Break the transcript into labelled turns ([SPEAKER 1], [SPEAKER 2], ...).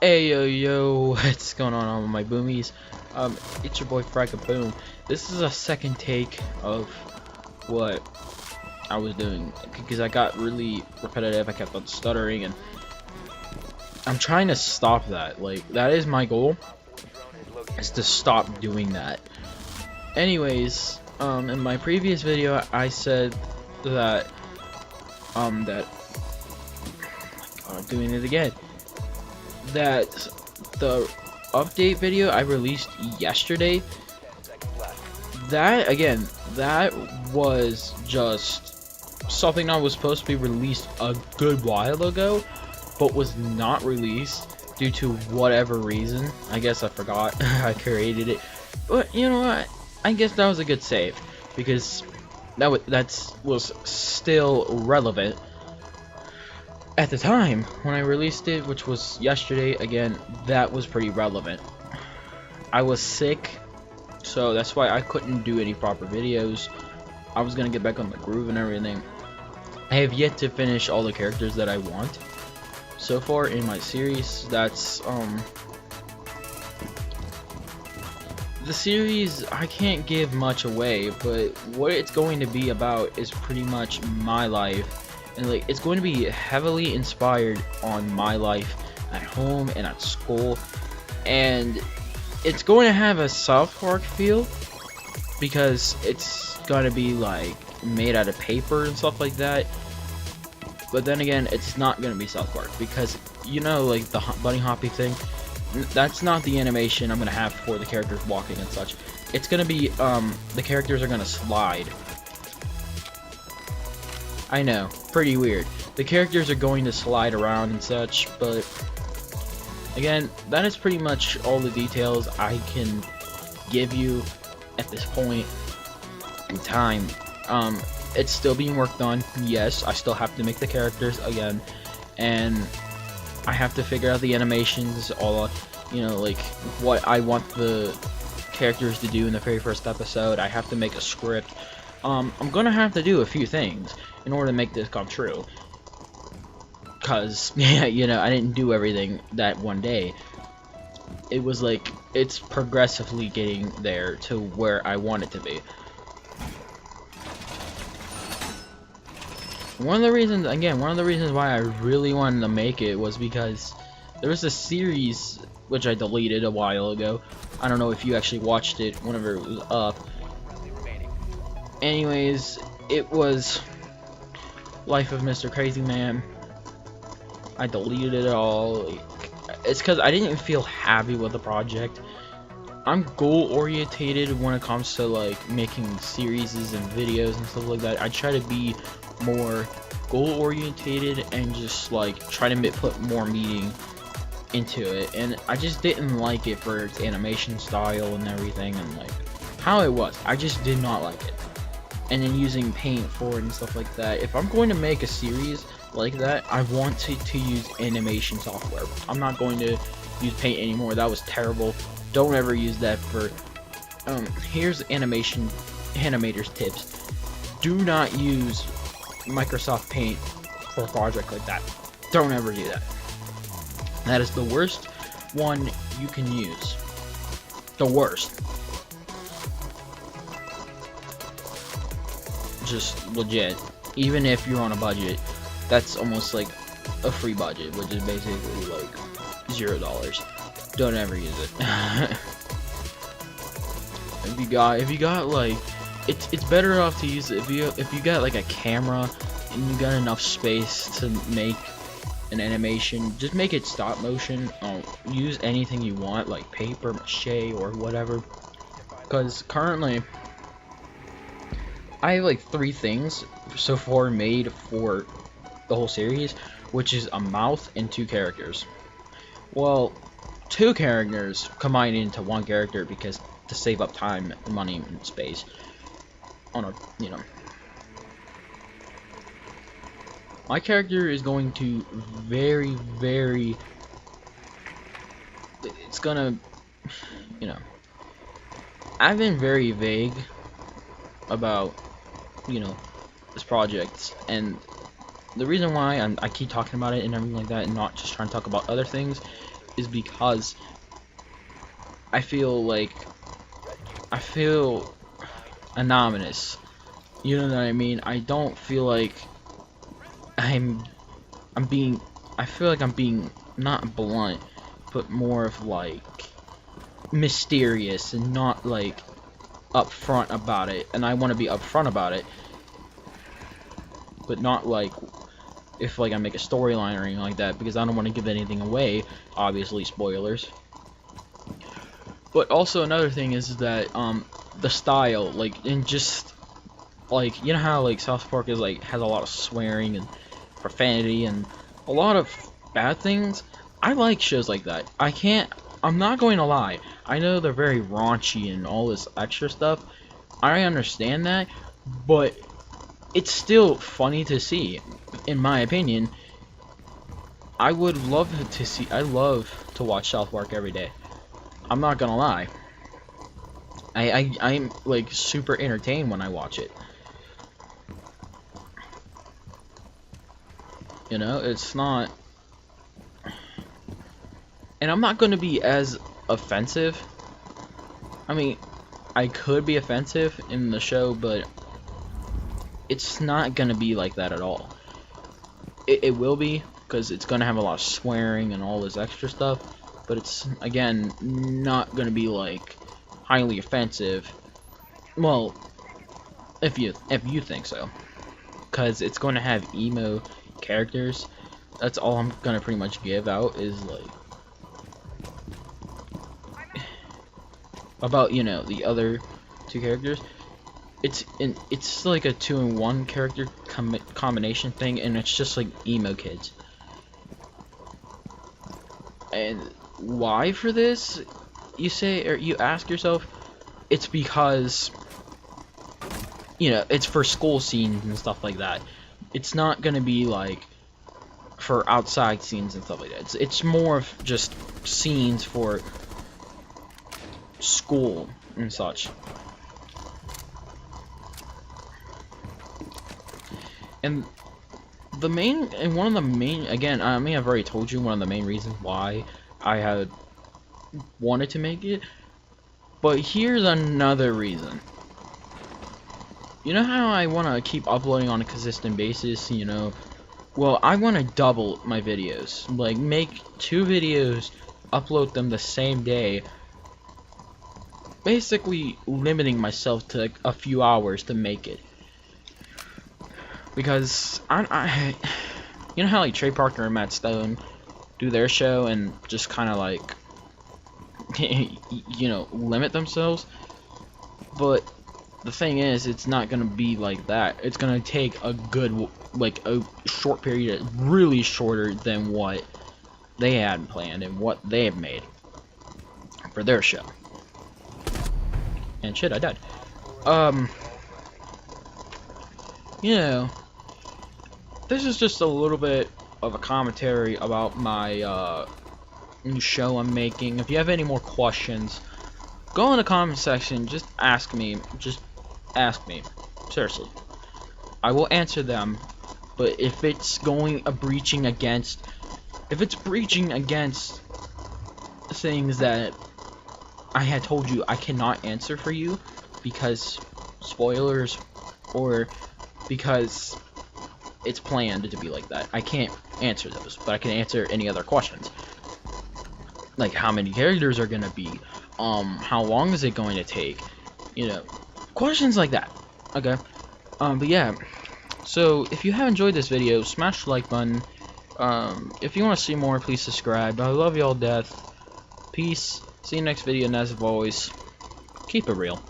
[SPEAKER 1] Hey yo yo, what's going on with my boomies? It's your boy Boom. This is a second take of what I was doing because I got really repetitive. I kept on stuttering, and I'm trying to stop that. Like, that is my goal, is to stop doing that. Anyways, in my previous video, I said that that I'm doing it again. That the update video I released yesterday, that was just something that was supposed to be released a good while ago, but was not released due to whatever reason. I guess I forgot. I created it, but you know what? I guess that was a good save because that was still relevant at the time when I released it, which was yesterday. Again, that was pretty relevant. I was sick, so that's why I couldn't do any proper videos. I was gonna get back on the groove and everything. I have yet to finish all the characters that I want so far in my series. That's the series, I can't give much away, but what it's going to be about is pretty much my life. And like, it's going to be heavily inspired on my life at home and at school, and it's going to have a South Park feel because it's gonna be like made out of paper and stuff like that. But then again, it's not gonna be South Park because, you know, like the bunny hoppy thing, that's not the animation I'm gonna have for the characters walking and such. It's gonna be the characters are gonna slide. I know, pretty weird. The characters are going to slide around and such, but again, that is pretty much all the details I can give you at this point in time. It's still being worked on. Yes, I still have to make the characters again, and I have to figure out the animations, all, you know, like what I want the characters to do in the very first episode. I have to make a script. I'm gonna have to do a few things in order to make this come true, cause yeah, you know, I didn't do everything that one day. It was like, it's progressively getting there to where I want it to be. One of the reasons why I really wanted to make it was because there was a series which I deleted a while ago. I don't know if you actually watched it whenever it was up. Anyways, it was Life of Mr. Crazy Man. I deleted it all. It's because I didn't feel happy with the project. I'm goal orientated when it comes to like making series and videos and stuff like that. I try to be more goal orientated and just like try to put more meaning into it, and I just didn't like it for its animation style and everything, and like how it was. I just did not like it. And then using paint for it and stuff like that. If I'm going to make a series like that, I want to use animation software. I'm not going to use paint anymore. That was terrible. Don't ever use that for here's animators tips. Do not use Microsoft Paint for a project like that. Don't ever do that. That is the worst one you can use. The worst. Just legit. Even if you're on a budget, that's almost like a free budget, which is basically like $0. Don't ever use it. if you got like, it's better off to use it if you got like a camera and you got enough space to make an animation. Just make it stop motion. Use anything you want, like paper mache or whatever, because currently I have like 3 things so far made for the whole series, which is a mouth and 2 characters. Well, 2 characters combined into 1 character because to save up time, money, and space on a, you know. My character is going to it's gonna, you know, I've been very vague about, you know, this project, and the reason why I keep talking about it and everything like that and not just trying to talk about other things is because I feel anonymous. You know what I mean? I don't feel like I'm being, I feel like I'm being not blunt, but more of like mysterious and not like upfront about it. And I want to be upfront about it, but not like if like I make a storyline or anything like that, because I don't want to give anything away. Obviously, spoilers. But also another thing is that the style, like, and just like, you know how like South Park is like has a lot of swearing and profanity and a lot of bad things. I like shows like that. I'm not going to lie. I know they're very raunchy and all this extra stuff. I understand that, but it's still funny to see, in my opinion. I love to watch South Park every day. I'm not gonna lie. I'm like super entertained when I watch it. You know, it's not, and I'm not gonna be as offensive. I mean, I could be offensive in the show, but it's not gonna be like that at all. It will be, because it's gonna have a lot of swearing and all this extra stuff, but it's, again, not gonna be like highly offensive. Well, if you think so, because it's going to have emo characters. That's all I'm gonna pretty much give out, is like about, you know, the other two characters. It's like a 2-in-1 character combination thing, and it's just like emo kids. And why for this, you say, or you ask yourself? It's because, you know, it's for school scenes and stuff like that. It's not gonna be like for outside scenes and stuff like that. It's more of just scenes for school and such. And one of the main, again, I mean, I've already told you one of the main reasons why I had wanted to make it, but here's another reason. You know how I want to keep uploading on a consistent basis, you know? Well, I want to double my videos. Like, make 2 videos, upload them the same day. Basically, limiting myself to like a few hours to make it. Because, you know how like Trey Parker and Matt Stone do their show and just kind of like, you know, limit themselves? But the thing is, it's not gonna be like that. It's gonna take a good, like, a short period, really shorter than what they had planned and what they have made for their show. And shit, I died. You know, this is just a little bit of a commentary about my new show I'm making. If you have any more questions, go in the comment section. Just ask me. Just ask me. Seriously, I will answer them. But if it's breaching against things that I had told you I cannot answer for you, because spoilers, or because it's planned to be like that, I can't answer those, but I can answer any other questions. Like, how many characters are gonna be? How long is it going to take? You know, questions like that. Okay. But yeah. So, if you have enjoyed this video, smash the like button. If you want to see more, please subscribe. I love y'all to death. Peace. See you next video, and as always, keep it real.